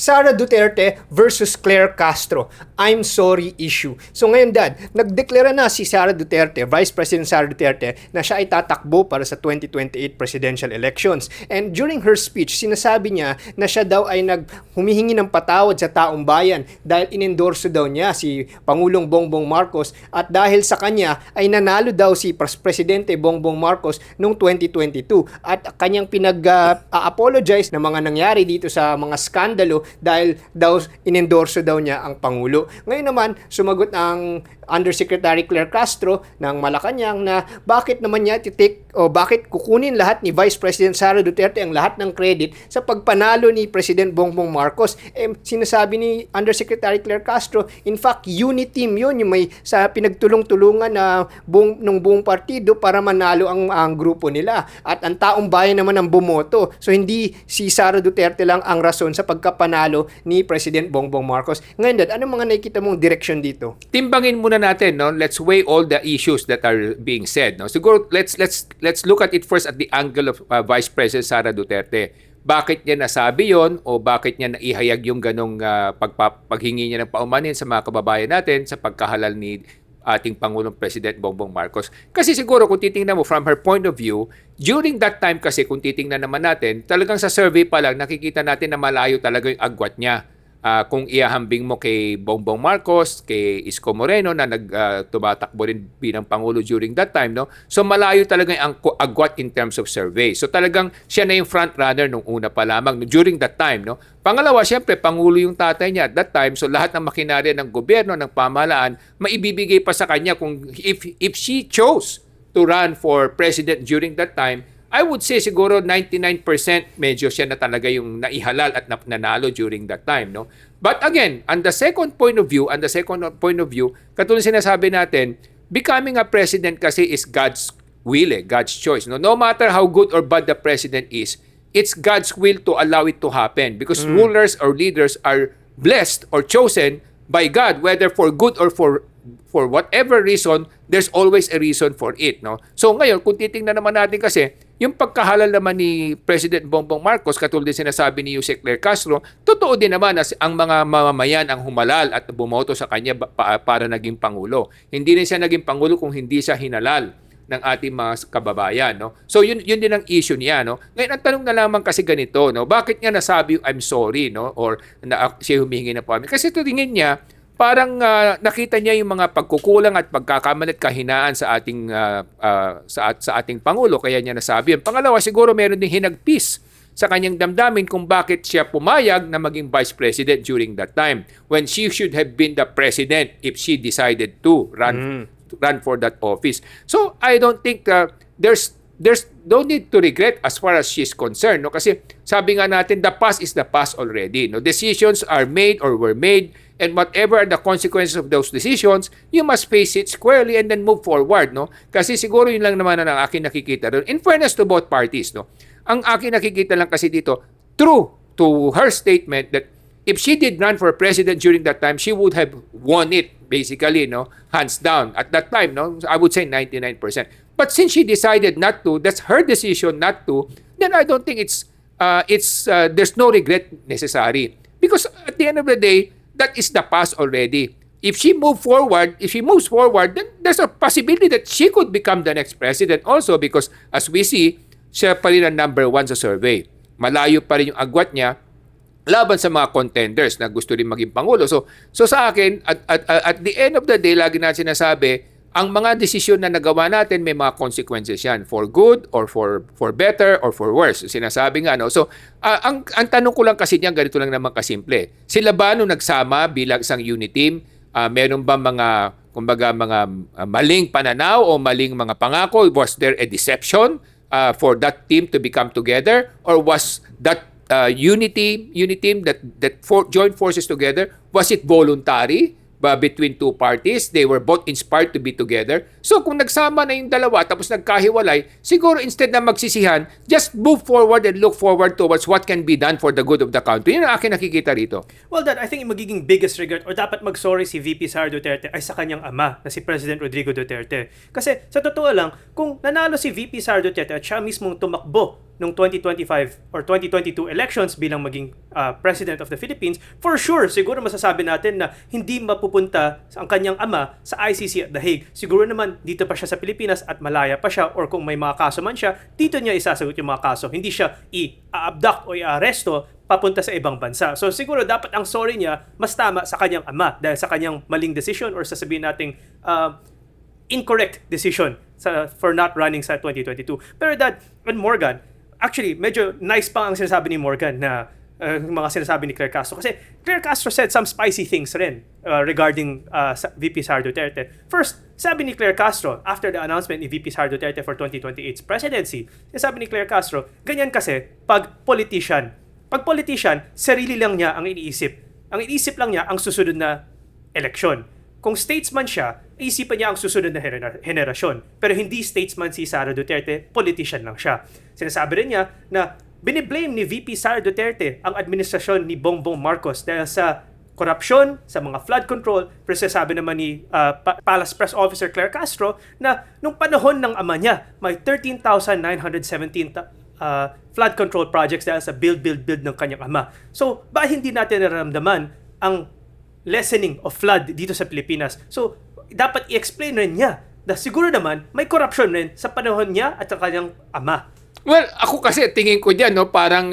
Sara Duterte versus Claire Castro. I'm sorry issue. So ngayon Dad, nagdeklara na si Sara Duterte, Vice President Sara Duterte, na siya ay tatakbo para sa 2028 presidential elections. And during her speech, sinasabi niya na siya daw ay humihingi ng patawad sa taong bayan dahil inendorso daw niya si Pangulong Bongbong Marcos at dahil sa kanya ay nanalo daw si Presidente Bongbong Marcos noong 2022 at kanyang apologize na mga nangyari dito sa mga skandalo dahil daw inendorso daw niya ang Pangulo. Ngayon naman, sumagot ang Undersecretary Claire Castro ng Malacanang na bakit naman niya bakit kukunin lahat ni Vice President Sara Duterte ang lahat ng credit sa pagpanalo ni President Bongbong Marcos. Sinasabi ni Undersecretary Claire Castro, in fact, unity team yun, yung may sa pinagtulong-tulungan na ng buong partido para manalo ang grupo nila. At ang taong bayan naman ang bumoto. So hindi si Sara Duterte lang ang rason sa pagkapanalo ni President Bongbong Marcos. Ngayon, Dad, anong mga nakikita mong direction dito? Timbangin muna natin, no? Let's weigh all the issues that are being said, no? Siguro let's look at it first at the angle of Vice President Sara Duterte. Bakit niya nasabi yon o bakit niya naihayag yung ganong paghingi niya ng paumanin sa mga kababayan natin sa pagkahalal ni ating Pangulong President Bongbong Marcos? Kasi siguro kung titingnan mo from her point of view, during that time kasi kung titingnan naman natin, talagang sa survey pa lang nakikita natin na malayo talaga yung agwat niya. Kung iahambing mo kay Bongbong Marcos, kay Isko Moreno na tumatakbo rin bilang Pangulo during that time, no? So malayo talaga ang agwat in terms of survey. So talagang siya na yung front runner nung una pa lamang during that time, no? Pangalawa, siyempre, Pangulo yung tatay niya at that time, so lahat ng makinarya ng gobyerno, ng pamahalaan, maibibigay pa sa kanya kung if she chose to run for president during that time, I would say siguro 99% medyo siya na talaga yung naihalal at nanalo during that time, no? But again, on the second point of view, katulad sinasabi natin, becoming a president kasi is God's will, God's choice, no? No matter how good or bad the president is, it's God's will to allow it to happen because rulers or leaders are blessed or chosen by God, whether for good or for whatever reason, there's always a reason for it, no? So ngayon, kung titingnan naman natin kasi, yung pagkahalal naman ni President Bongbong Marcos, katulad din sinasabi ni Jose Claire Castro, totoo din naman na ang mga mamamayan ang humalal at bumoto sa kanya para naging Pangulo. Hindi rin siya naging Pangulo kung hindi siya hinalal ng ating mga kababayan, no? So yun din ang issue niya, no? Ngayon ang tanong na lamang kasi ganito, no? Bakit niya nasabi yung I'm sorry, no? Or siya humingi na po. Kasi tingin niya parang nakita niya yung mga pagkukulang at pagkakamali at kahinaan sa ating sa ating Pangulo, kaya niya nasabi yun. Pangalawa, siguro meron ding hinagpis sa kanyang damdamin kung bakit siya pumayag na maging Vice President during that time when she should have been the President if she decided to run for that office. So I don't think there's no need to regret as far as she's concerned, no? Kasi sabi nga natin, the past is the past already, no? Decisions are made or were made, and whatever are the consequences of those decisions, you must face it squarely and then move forward, no? Kasi siguro yun lang naman ang akin nakikita doon. In fairness to both parties, no? Ang akin nakikita lang kasi dito, true to her statement that if she did run for president during that time, she would have won it, basically, no? Hands down. At that time, no? I would say 99%. But since she decided not to, that's her decision not to, then I don't think there's no regret necessary. Because at the end of the day, that is the past already. If she moves forward, then there's a possibility that she could become the next president also because as we see, siya pa rin ang number 1 sa survey. Malayo pa rin yung agwat niya laban sa mga contenders na gusto rin maging Pangulo. So sa akin, at the end of the day, lagi natin sinasabi, ang mga desisyon na nagawa natin may mga consequences yan for good or for better or for worse. Sinasabi nga, no? So ang tanong ko lang kasi niyan, ganito lang naman kasimple. Sila ba nung nagsama bilang isang unit team, meron ba mga maling pananaw o maling mga pangako? Was there a deception for that team to become together, or was that unit team that joined forces together, was it voluntary between two parties? They were both inspired to be together. So kung nagsama na yung dalawa tapos nagkahiwalay, siguro instead na magsisihan, just move forward and look forward towards what can be done for the good of the country. Yun ang akin nakikita rito. Well, Dad, I think yung magiging biggest regret or dapat mag-sorry si VP Sara Duterte ay sa kanyang ama na si President Rodrigo Duterte. Kasi sa totoo lang, kung nanalo si VP Sara Duterte at siya mismong tumakbo nung 2025 or 2022 elections bilang maging President of the Philippines, for sure, siguro masasabi natin na hindi mapupunta ang kanyang ama sa ICC at The Hague. Siguro naman dito pa siya sa Pilipinas at malaya pa siya, or kung may mga kaso man siya, dito niya isasagot yung mga kaso. Hindi siya i-abduct o i-aresto papunta sa ibang bansa. So siguro dapat ang sorry niya mas tama sa kanyang ama dahil sa kanyang maling decision, or sasabihin nating incorrect decision for not running sa 2022. Pero Dad, and Morgan, actually, medyo nice pa ang sinasabi ni Morgan na mga sinasabi ni Claire Castro. Kasi Claire Castro said some spicy things rin regarding VP Sara Duterte. First, sabi ni Claire Castro, after the announcement ni VP Sara Duterte for 2028's presidency, sabi ni Claire Castro, ganyan kasi pag politician. Pag politician, sarili lang niya ang iniisip. Ang iniisip lang niya ang susunod na eleksyon. Kung statesman siya, isipan niya ang susunod na henerasyon. Pero hindi statesman si Sara Duterte, politician lang siya. Sinasabi rin niya na biniblame ni VP Sara Duterte ang administrasyon ni Bongbong Marcos dahil sa korupsyon, sa mga flood control. Pero sinasabi naman ni Palace Press Officer Claire Castro na nung panahon ng ama niya, may 13,917 flood control projects dahil sa build ng kanyang ama. So, ba hindi natin nararamdaman ang lessening of flood dito sa Pilipinas? So, dapat i-explain rin niya na siguro naman may corruption rin sa panahon niya at sa kanyang ama. Well, ako kasi tingin ko diyan, no, parang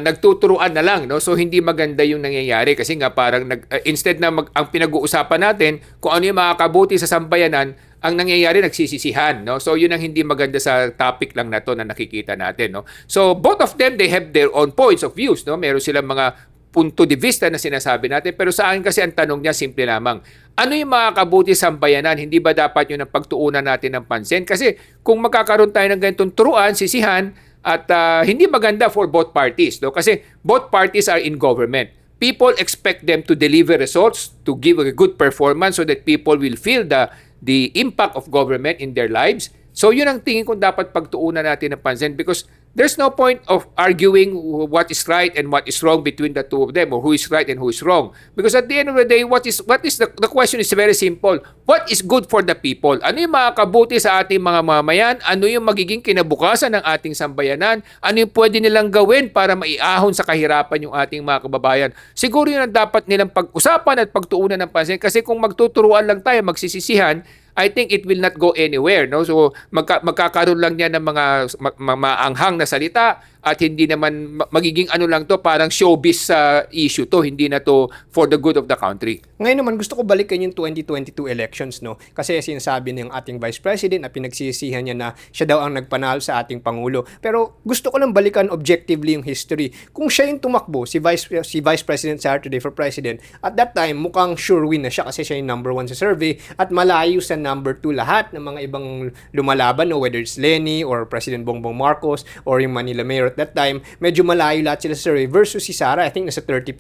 nagtuturuan na lang, no. So hindi maganda yung nangyayari kasi nga parang instead na ang pinag-uusapan natin kung ano yung makakabuti sa sambayanan, ang nangyayari nagsisisihan, no. So yun ang hindi maganda sa topic lang na to na nakikita natin, no. So both of them, they have their own points of views, no. Meron silang mga punto de vista na sinasabi natin. Pero sa akin kasi ang tanong niya simple lamang. Ano yung makakabuti sa sambayanan? Hindi ba dapat yun ang pagtuunan natin ng pansin? Kasi kung magkakaroon tayo ng ganitong turuan, sisihan, at hindi maganda for both parties. No? Kasi both parties are in government. People expect them to deliver results, to give a good performance so that people will feel the impact of government in their lives. So yun ang tingin ko dapat pagtuunan natin ng pansin because there's no point of arguing what is right and what is wrong between the two of them, or who is right and who is wrong. Because at the end of the day, what is the question is very simple. What is good for the people? Ano yung makakabuti sa ating mga mamayan? Ano yung magiging kinabukasan ng ating sambayanan? Ano yung pwede nilang gawin para maiahon sa kahirapan yung ating mga kababayan? Siguro yun ang dapat nilang pag-usapan at pagtuunan ng pansin kasi kung magtuturuan lang tayo, magsisisihan, I think it will not go anywhere, no? So magkakaroon lang niya ng mga maanghang na salita at hindi naman magiging ano lang to, parang showbiz issue to, hindi na to for the good of the country. Ngayon naman gusto ko balikan yung 2022 elections, no? Kasi sinasabi ng ating Vice President na pinagsisihan niya na siya daw ang nagpanalo sa ating Pangulo. Pero gusto ko lang balikan objectively yung history. Kung siya yung tumakbo, si Vice President Sara today for President, at that time mukhang sure win na siya kasi siya yung number 1 sa survey at malayo sa number 2 lahat ng mga ibang lumalaban, no? Whether it's Leni or President Bongbong Marcos or yung Manila Mayor at that time, medyo malayo lahat sila sa survey versus si Sara. I think nasa 30+%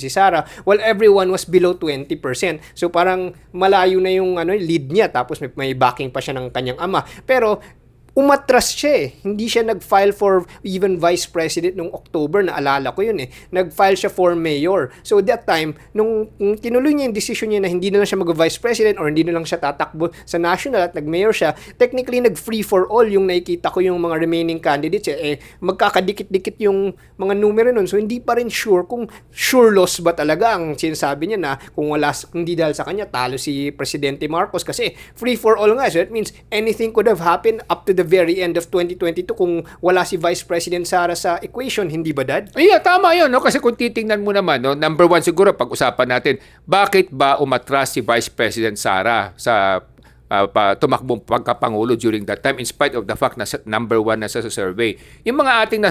si Sara while everyone was below 20%. So parang malayo na yung lead niya tapos may backing pa siya ng kanyang ama. Pero umatras siya eh. Hindi siya nag-file for even Vice President nung October, naalala ko yun eh. Nag-file siya for Mayor. So that time, nung tinuloy niya yung decision niya na hindi na lang siya mag-Vice President or hindi na lang siya tatakbo sa national at nag-Mayor siya, technically nag-free for all yung nakikita ko yung mga remaining candidates eh. Magkakadikit-dikit yung mga numero nun. So hindi pa rin sure kung sure loss ba talaga ang sinasabi niya na kung hindi dahil sa kanya, talo si Presidente Marcos kasi free for all nga. So that means anything could have happened up to the very end of 2022 kung wala si Vice President Sara sa equation, hindi ba, Dad? Yeah, tama yun, no? Kasi kung titingnan mo naman, no, number 1 siguro pag-usapan natin, bakit ba umatras si Vice President Sara sa tumakbong pagkapangulo during that time in spite of the fact na number 1 na sa survey. Yung mga ating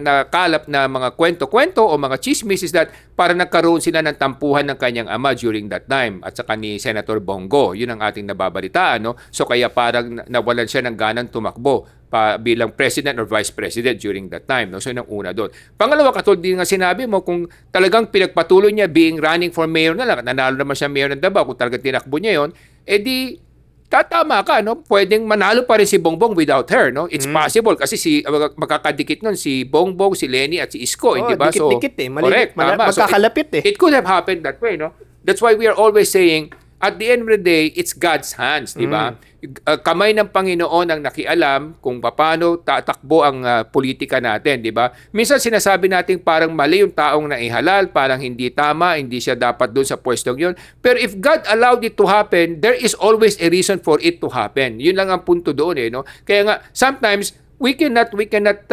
nakalap na mga kwento-kwento o mga chismis is that para nagkaroon sila ng tampuhan ng kanyang ama during that time at saka ni Senator Bongo. Yun ang ating nababalitaan, no? So kaya parang nawalan siya ng ganang tumakbo bilang president or vice president during that time, no? So yun ang una doon. Pangalawa, katulad din nga sinabi mo, kung talagang pinagpatuloy niya running for mayor na lang, nanalo naman siya mayor ng Davao, kung talagang tinakbo niya yon, di tatama ka, no? Pwedeng manalo pa rin si Bongbong without her, no? It's possible kasi magkakadikit nun si Bongbong, si Leni at si Isko, di ba? Dikit-dikit eh. Correct, tama. Magkakalapit eh. It could have happened that way, no? That's why we are always saying at the end of the day, it's God's hands, di ba? Kamay ng Panginoon ang nakialam kung paano tatakbo ang politika natin, di ba? Minsan sinasabi natin parang mali yung taong naihalal, parang hindi tama, hindi siya dapat doon sa pwestong yun. Pero if God allowed it to happen, there is always a reason for it to happen. Yun lang ang punto doon, no? Kaya nga, sometimes, we cannot we cannot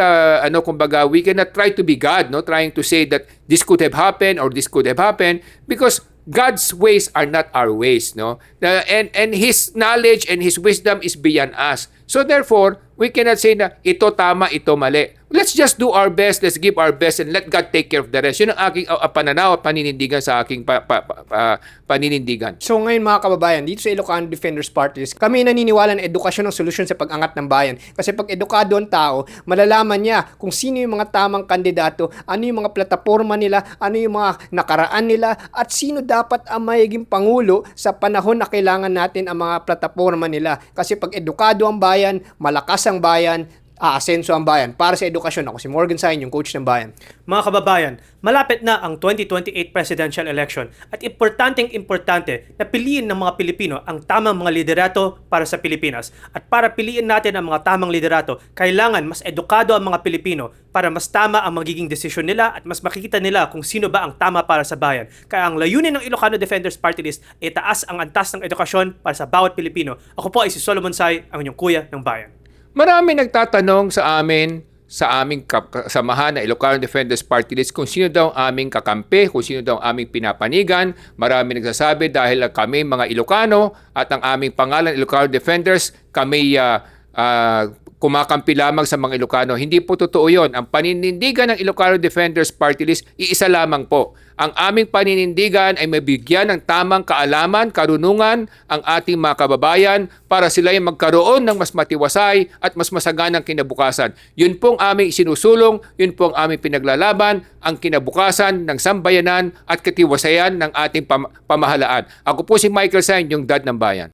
try to be God, no, trying to say that this could have happened or this could have happened, because God's ways are not our ways, no. And his knowledge and his wisdom is beyond us. So therefore, we cannot say na ito tama, ito mali. Let's just do our best, let's give our best, and let God take care of the rest. Yun ang aking pananaw at paninindigan sa aking paninindigan. So ngayon mga kababayan, dito sa Ilocano Defenders Party List, kami naniniwala na edukasyon ang solusyon sa pag-angat ng bayan. Kasi pag edukado ang tao, malalaman niya kung sino yung mga tamang kandidato, ano yung mga plataforma nila, ano yung mga nakaraan nila, at sino dapat ang mayiging pangulo sa panahon na kailangan natin ang mga plataforma nila. Kasi pag edukado ang bayan, malakas ang bayan, aasenso ang bayan. Para sa edukasyon, ako si Morgan Sain, yung coach ng bayan. Mga kababayan, malapit na ang 2028 presidential election at importante na piliin ng mga Pilipino ang tamang mga liderato para sa Pilipinas. At para piliin natin ang mga tamang liderato, kailangan mas edukado ang mga Pilipino para mas tama ang magiging desisyon nila at mas makikita nila kung sino ba ang tama para sa bayan. Kaya ang layunin ng Ilocano Defenders Party List ay taas ang antas ng edukasyon para sa bawat Pilipino. Ako po ay si Solomon Sai, ang inyong kuya ng bayan. Marami nagtatanong sa amin, sa aming samahan na Ilocano Defenders Party List kung sino daw ang aming kakampi, kung sino daw ang aming pinapanigan. Marami nagsasabi dahil kami mga Ilocano at ang aming pangalan Ilocano Defenders, kami kumakampi lamang sa mga Ilocano. Hindi po totoo yun. Ang paninindigan ng Ilocano Defenders Party List, iisa lamang po. Ang aming paninindigan ay mabigyan ng tamang kaalaman, karunungan ang ating mga kababayan para sila ay magkaroon ng mas matiwasay at mas masaganang kinabukasan. Yun pong aming sinusulong, yun pong aming pinaglalaban, ang kinabukasan ng sambayanan at katiwasayan ng ating pamahalaan. Ako po si Michael Sain, yung dad ng bayan.